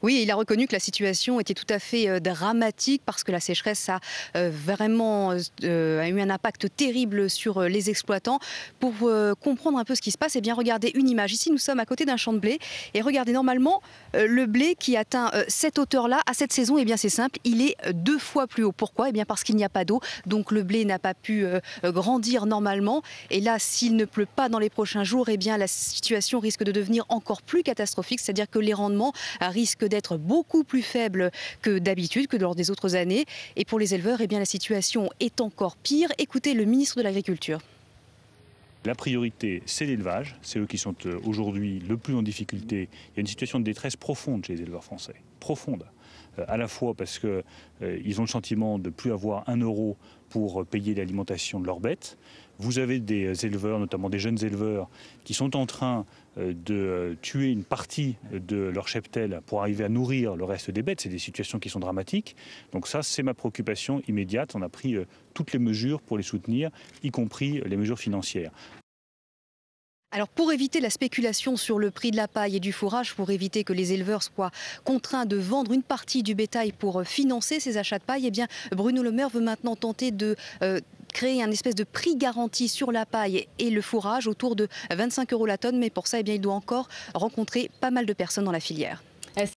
Oui, il a reconnu que la situation était tout à fait dramatique parce que la sécheresse a vraiment a eu un impact terrible sur les exploitants. Pour comprendre un peu ce qui se passe, eh bien, regardez une image. Ici, nous sommes à côté d'un champ de blé et regardez normalement le blé qui atteint cette hauteur-là à cette saison. Eh bien, c'est simple, il est 2 fois plus haut. Pourquoi? Eh bien, parce qu'il n'y a pas d'eau, donc le blé n'a pas pu grandir normalement. Et là, s'il ne pleut pas dans les prochains jours, eh bien, la situation risque de devenir encore plus catastrophique, c'est-à-dire que les rendements risquent d'être beaucoup plus faibles que d'habitude, que lors des autres années. Et pour les éleveurs, eh bien, la situation est encore pire. Écoutez le ministre de l'Agriculture. La priorité, c'est l'élevage. C'est eux qui sont aujourd'hui le plus en difficulté. Il y a une situation de détresse profonde chez les éleveurs français. Profonde. À la fois parce qu'ils ont le sentiment de ne plus avoir 1 euro pour payer l'alimentation de leurs bêtes. Vous avez des éleveurs, notamment des jeunes éleveurs, qui sont en train de tuer une partie de leur cheptel pour arriver à nourrir le reste des bêtes. C'est des situations qui sont dramatiques. Donc ça, c'est ma préoccupation immédiate. On a pris toutes les mesures pour les soutenir, y compris les mesures financières. Alors pour éviter la spéculation sur le prix de la paille et du fourrage, pour éviter que les éleveurs soient contraints de vendre une partie du bétail pour financer ces achats de paille, eh bien Bruno Le Maire veut maintenant tenter de créer un espèce de prix garanti sur la paille et le fourrage autour de 25 € la tonne. Mais pour ça, eh bien, il doit encore rencontrer pas mal de personnes dans la filière.